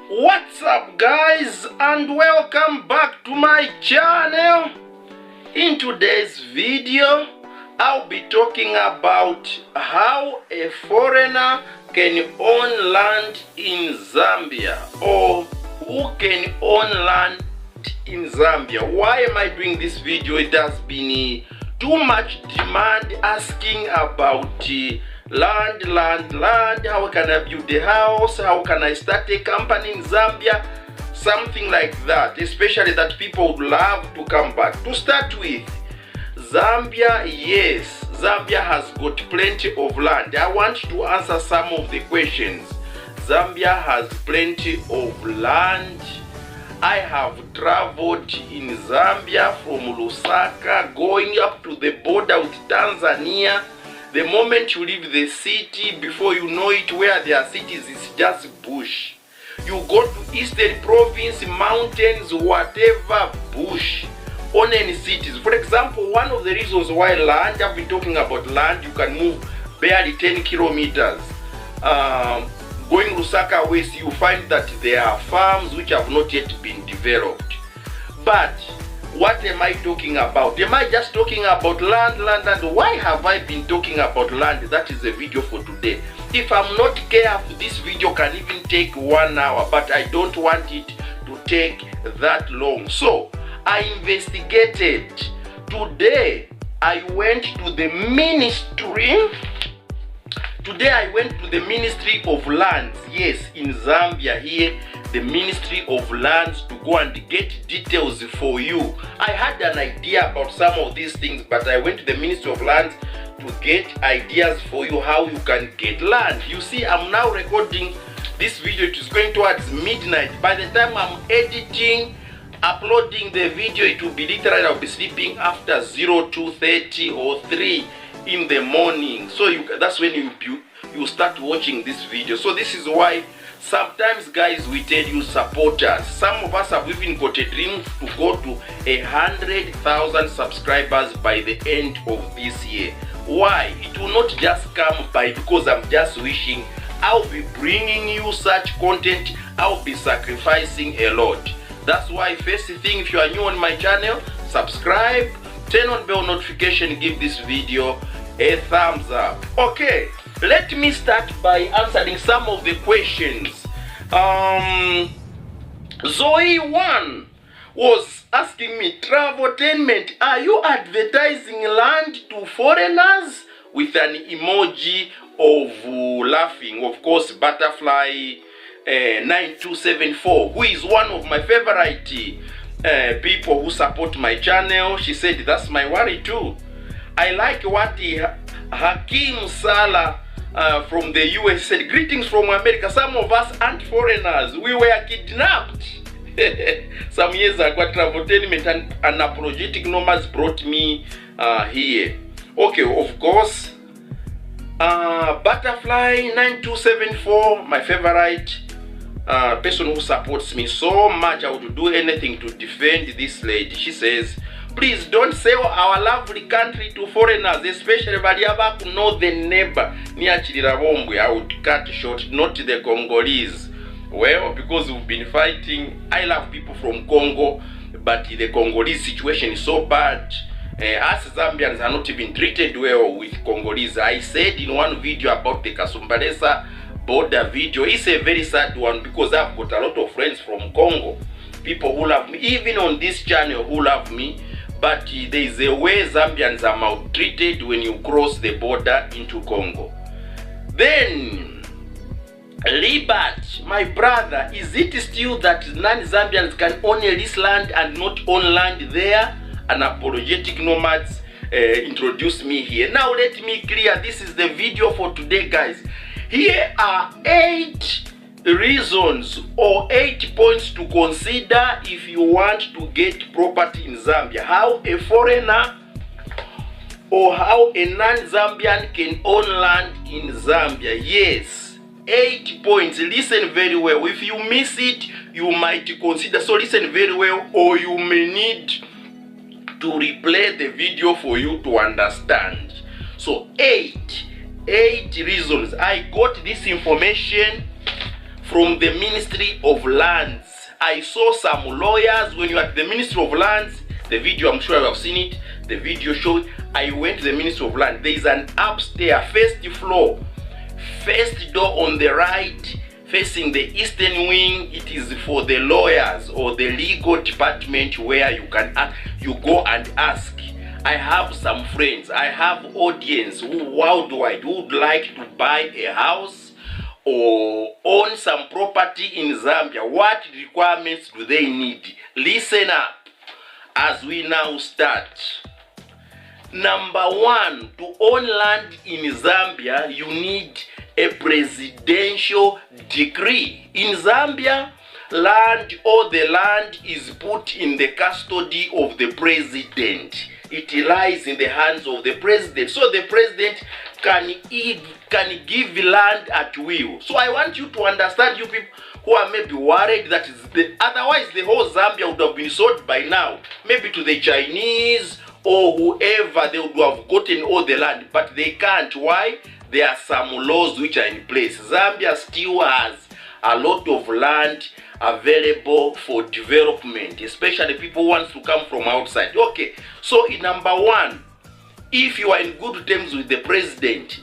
What's up guys, and welcome back to my channel. In today's video I'll be talking about how a foreigner can own land in Zambia, or who can own land in Zambia. Why am I doing this video? It has been too much demand asking about land. How can I build a house? How can I start a company in Zambia? Something like that, especially that people would love to come back. To start with, Zambia, yes, Zambia has got plenty of land. I want to answer some of the questions. Zambia has plenty of land. I have traveled in Zambia from Lusaka going up to the border with Tanzania. The moment you leave the city, before you know it, where there are cities, it's just bush. You go to Eastern Province, mountains, whatever, bush. Only in cities. For example, one of the reasons why land, I've been talking about land, you can move barely 10 kilometers. Going Lusaka West, you find that there are farms which have not yet been developed. But what am I talking about? Am I just talking about land? Why have I been talking about land? That is the video for today. If I'm not careful, this video can even take 1 hour, but I don't want it to take that long. So I investigated. Today I went to the ministry. Today I went to the Ministry of Lands, yes, in Zambia here, the Ministry of Lands, to go and get details for you. I had an idea about some of these things, but I went to the Ministry of Lands to get ideas for you how you can get land. You see, I'm now recording this video. It is going towards midnight. By the time I'm editing, uploading the video, it will be literally, I'll be sleeping after 02:30 or 3 in the morning. So that's when you start watching this video. So this is why sometimes, guys, we tell you support us. Some of us have even got a dream to go to 100,000 subscribers by the end of this year. Why? It will not just come by because I'm just wishing. I'll be bringing you such content. I'll be sacrificing a lot. That's why, first thing, if you are new on my channel, subscribe, turn on bell notification, give this video a thumbs up. Okay, let me start by answering some of the questions. Zoe1 was asking me, Traveltainment, are you advertising land to foreigners? With an emoji of laughing, of course, butterfly 9274, who is one of my favorite people who support my channel. She said that's my worry too. I like what Hakim Salah from the US said. Greetings from America. Some of us aren't foreigners. We were kidnapped some years ago. Traveltainment and unapologetic nomads brought me here. Okay, of course. Butterfly 9274, my favorite person who supports me so much. I would do anything to defend this lady. She says, please don't sell our lovely country to foreigners, especially Baliaba who know the neighbor near Chirirabombwe. I would cut short, not the Congolese. Well, because we've been fighting. I love people from Congo, but the Congolese situation is so bad. Us Zambians are not even treated well with Congolese. I said in one video about the Kasumbalesa border video. It's a very sad one because I've got a lot of friends from Congo. People who love me, even on this channel, who love me. But there is a way Zambians are maltreated when you cross the border into Congo. Then, Libat, my brother, is it still that non-Zambians can only lease land and not own land there? Unapologetic nomads introduce me here. Now let me clear, this is the video for today, guys. Here are 8 reasons or 8 points to consider if you want to get property in Zambia. How a foreigner or how a non-Zambian can own land in Zambia. Yes, 8 points. Listen very well. If you miss it, you might consider. So listen very well, or you may need to replay the video for you to understand. So 8 reasons. I got this information from the Ministry of Lands. I saw some lawyers when you are at the Ministry of Lands. The video, I'm sure you have seen it. The video showed I went to the Ministry of Land. There is an upstairs, first floor, first door on the right, facing the eastern wing. It is for the lawyers or the legal department where you go and ask. I have some friends, I have audience worldwide who would like to buy a house or own some property in Zambia. What requirements do they need? Listen up as we now start. Number one, to own land in Zambia, you need a presidential decree. In Zambia, all the land is put in the custody of the president. It lies in the hands of the president. So the president can give land at will. So I want you to understand, you people who are maybe worried that otherwise the whole Zambia would have been sold by now, maybe to the Chinese or whoever. They would have gotten all the land, but they can't. Why? There are some laws which are in place. Zambia still has a lot of land available for development, especially people who want to come from outside. Okay, so in number one, if you are in good terms with the president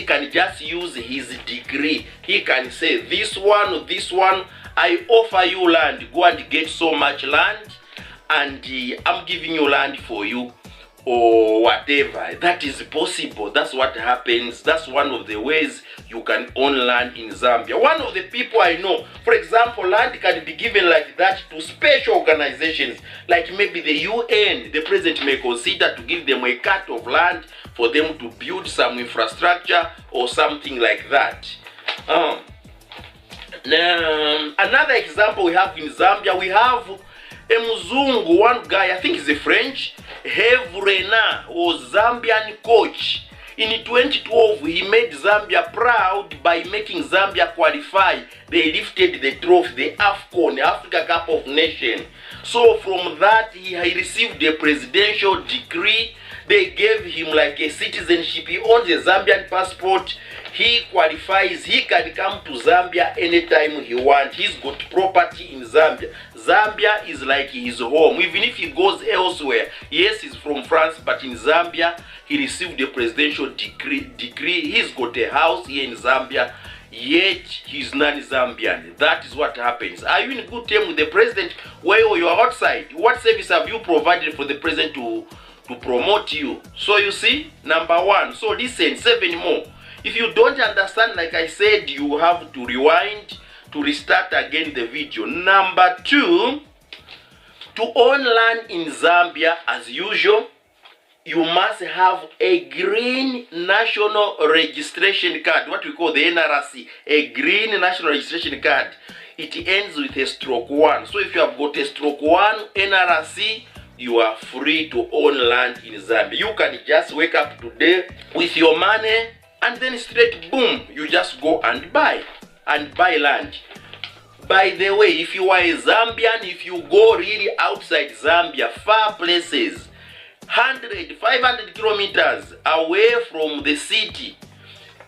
can just use his decree. He can say, this one, I offer you land, go and get so much land, and I'm giving you land for you, or whatever. That is possible. That's what happens. That's one of the ways you can own land in Zambia. One of the people I know, for example, land can be given like that to special organizations, like maybe the UN. The president may consider to give them a cut of land for them to build some infrastructure or something like that. Another example we have in Zambia, we have a Mzungu, one guy, I think he's a French, 𝙏𝙝𝙖𝙠 was Zambian coach. In 2012, he made Zambia proud by making Zambia qualify. They lifted the trophy, the AFCON, Africa Cup of Nations. So from that, he received a presidential decree. They gave him like a citizenship. He owns a Zambian passport. He qualifies. He can come to Zambia anytime he wants. He's got property in Zambia. Zambia is like his home. Even if he goes elsewhere, yes, he's from France, but in Zambia, he received a presidential decree. He's got a house here in Zambia, yet he's non-Zambian. That is what happens. Are you in good terms with the president while you are outside? What service have you provided for the president to promote you? So you see, number one. So listen, 7 more. If you don't understand, like I said, you have to rewind to restart again the video. Number two, to own land in Zambia, as usual, you must have a green national registration card, what we call the NRC, a green national registration card. It ends with a /1. So if you have got a /1 NRC, you are free to own land in Zambia. You can just wake up today with your money and then straight boom, you just go and buy land. By the way, if you are a Zambian, if you go really outside Zambia, far places, 100, 500 kilometers away from the city,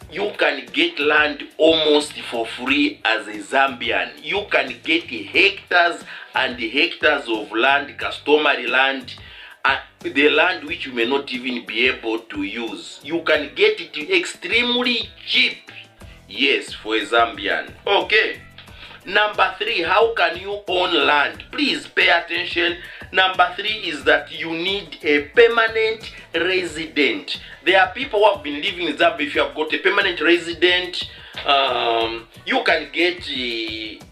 you can get land almost for free as a Zambian. You can get hectares and hectares of land, customary land, the land which you may not even be able to use. You can get it extremely cheap, yes, for a Zambian. Okay. Number 3, how can you own land? Please pay attention. Number 3 is that you need a permanent resident. There are people who have been living in Zambia. If you have got a permanent resident, you can get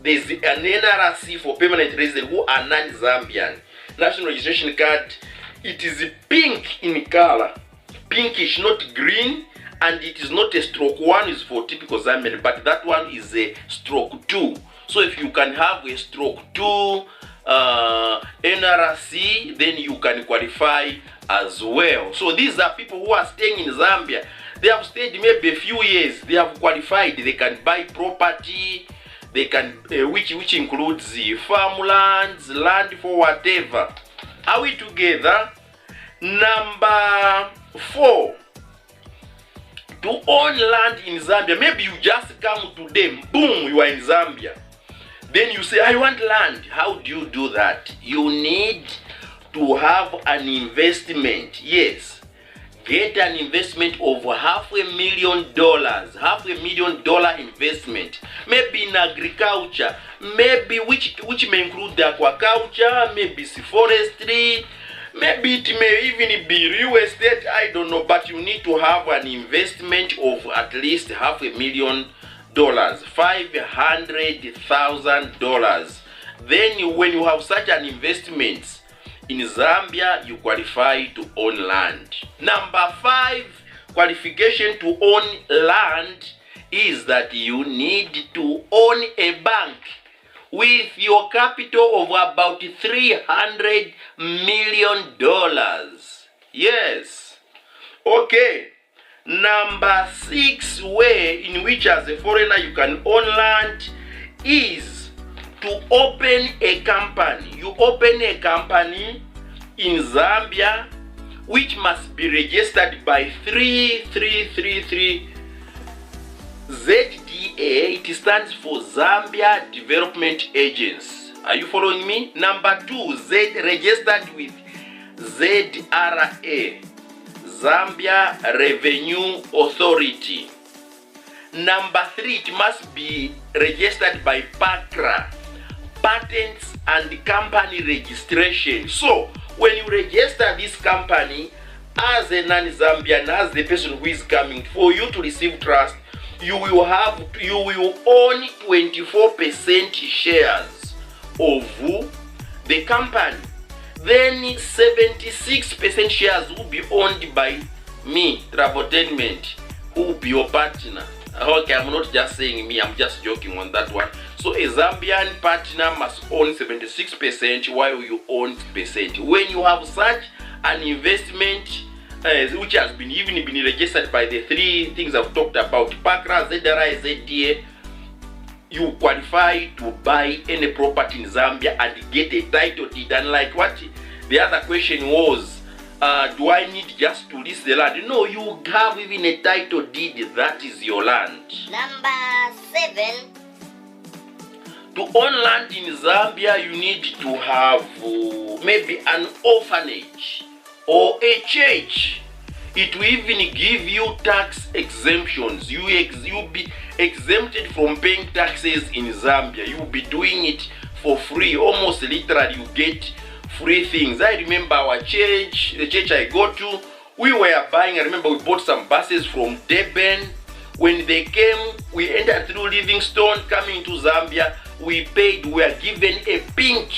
there's an NRC for permanent resident who are non-Zambian. National registration card. It is pink in color, pinkish, not green, and it is not a /1 is for typical Zambian, but that one is a /2. So if you can have a /2 NRC, then you can qualify as well. So these are people who are staying in Zambia. They have stayed maybe a few years. They have qualified. They can buy property. They can, which includes the farmlands, land for whatever. Are we together? Number 4. to own land in Zambia. Maybe you just come today, boom, you are in Zambia. Then you say, I want land. How do you do that? You need to have an investment. Yes. Get an investment of $500,000, $500,000 investment. Maybe in agriculture, maybe which may include aquaculture, maybe forestry, maybe it may even be real estate, I don't know, but you need to have an investment of at least $500,000, $500,000. Then when you have such an investment, in Zambia, you qualify to own land. Number 5 qualification to own land is that you need to own a bank with your capital of about $300 million. Yes. Okay. Number 6 way in which as a foreigner you can own land is to open a company. You open a company in Zambia which must be registered by 3333 ZDA. It stands for Zambia Development Agency. Are you following me? Number 2, registered with ZRA, Zambia Revenue Authority. Number 3, it must be registered by PACRA, Patents and Company Registration. So when you register this company as a non-Zambian, as the person who is coming, for you to receive trust, you will own 24% shares of the company. Then 76% shares will be owned by me, Traveltainment, who will be your partner. Okay, I'm not just saying me, I'm just joking on that one. So a Zambian partner must own 76% while you own percent. When you have such an investment which has been registered by the 3 things I've talked about, PACRA, ZRA, ZDA, you qualify to buy any property in Zambia and get a title deed. And like what the other question was, do I need just to list the land? No, you have even a title deed, that is your land. Number 7. To own land in Zambia, you need to have maybe an orphanage or a church. It will even give you tax exemptions. You'll be exempted from paying taxes in Zambia. You'll be doing it for free. Almost literally, you get free things. I remember our church, the church I go to, we were buying, I remember we bought some buses from Durban. When they came, we entered through Livingstone, coming to Zambia, we were given a pink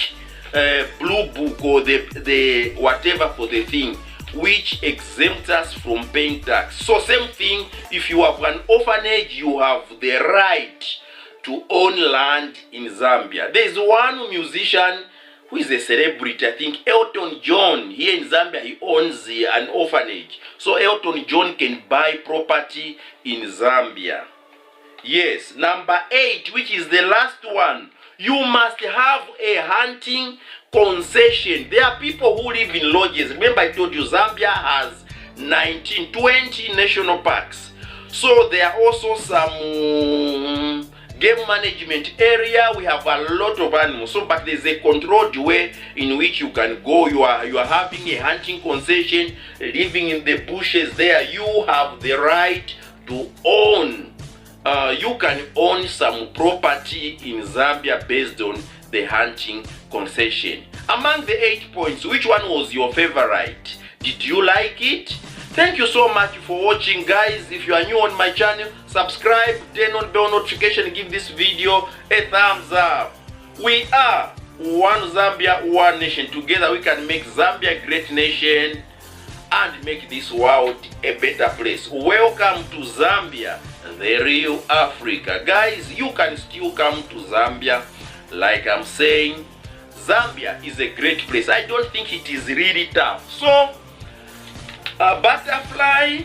blue book or the whatever for the thing, which exempts us from paying tax. So same thing, if you have an orphanage, you have the right to own land in Zambia. There's one musician who is a celebrity, I think Elton John, here in Zambia, he owns an orphanage. So Elton John can buy property in Zambia. Yes, number 8, which is the last one, you must have a hunting concession. There are people who live in lodges. Remember I told you Zambia has 20 national parks. So there are also some game management area. We have a lot of animals. So but there's a controlled way in which you can go. You are having a hunting concession, living in the bushes there. You have the right to own. You can own some property in Zambia based on the hunting concession. Among the 8 points, which one was your favorite? Did you like it? Thank you so much for watching, guys. If you are new on my channel, subscribe, turn on bell notification, give this video a thumbs up. We are one Zambia, one nation. Together we can make Zambia a great nation and make this world a better place. Welcome to Zambia, the real Africa. Guys, you can still come to Zambia. Like I'm saying, Zambia is a great place. I don't think it is really tough. So, Butterfly,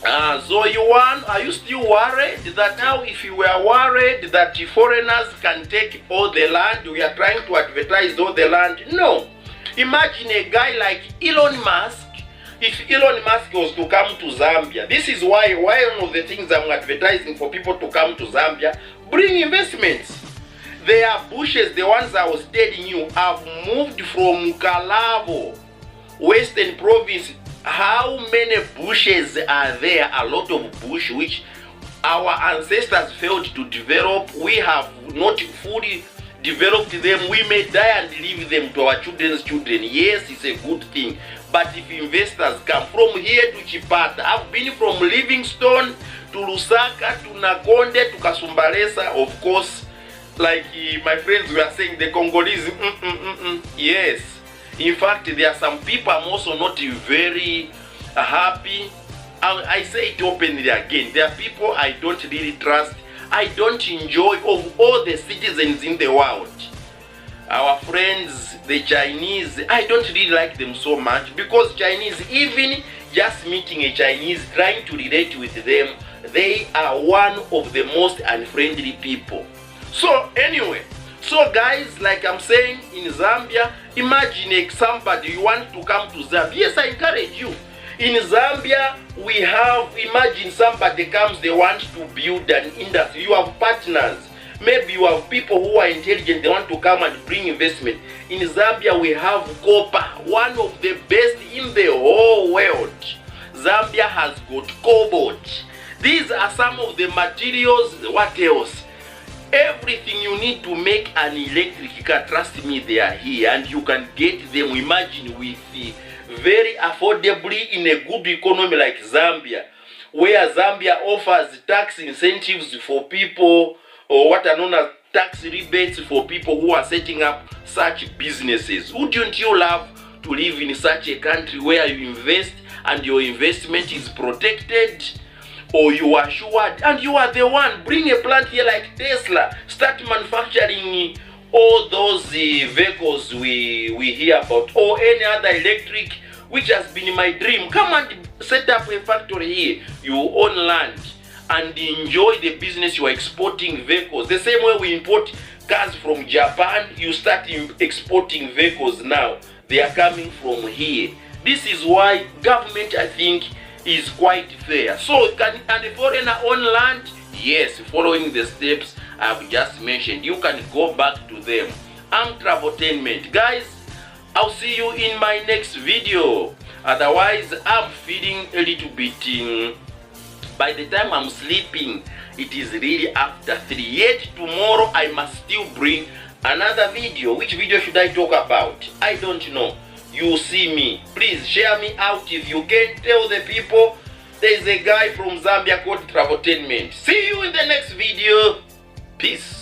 Zoe1, are you still worried that now if you were worried that foreigners can take all the land, we are trying to advertise all the land? No. Imagine a guy like Elon Musk if Elon Musk was to come to Zambia, this is why one of the things I'm advertising for people to come to Zambia, bring investments. Their bushes, the ones I was telling you, have moved from Kalabo, Western Province. How many bushes are there? A lot of bush which our ancestors failed to develop. We have not fully developed them. We may die and leave them to our children's children. Yes, it's a good thing. But if investors come from here to Chipata, I've been from Livingstone to Lusaka to Nakonde to Kasumbalesa, of course, like my friends were saying, the Congolese, yes. In fact, there are some people I'm also not very happy. I say it openly again. There are people I don't really trust. I don't enjoy of all the citizens in the world. Our friends, the Chinese, I don't really like them so much because Chinese, even just meeting a Chinese, trying to relate with them, they are one of the most unfriendly people. So anyway, so guys, like I'm saying, in Zambia, imagine somebody you want to come to Zambia. Yes, I encourage you. In Zambia, we have, imagine somebody comes, they want to build an industry. You have partners. Maybe you have people who are intelligent, they want to come and bring investment. In Zambia, we have copper, one of the best in the whole world. Zambia has got cobalt. These are some of the materials. What else? Everything you need to make an electric car, trust me, they are here. And you can get them, imagine, with the very affordably in a good economy like Zambia, where Zambia offers tax incentives for people, or what are known as tax rebates for people who are setting up such businesses. Wouldn't you love to live in such a country where you invest and your investment is protected, or you are assured, and you are the one? Bring a plant here like Tesla, start manufacturing all those vehicles we hear about, or any other electric, which has been my dream. Come and set up a factory here. You own land and enjoy the business. You are exporting vehicles. The same way we import cars from Japan, you start exporting vehicles now. They are coming from here. This is why government, I think, is quite fair. So can a foreigner own land? Yes, following the steps I've just mentioned. You can go back to them. I'm Traveltainment. Guys, I'll see you in my next video. Otherwise, I'm feeling a little bit by the time I'm sleeping, it is really after 3. Yet tomorrow I must still bring another video. Which video should I talk about? I don't know. You see me. Please share me out if you can. Tell the people there is a guy from Zambia called Traveltainment. See you in the next video. Peace.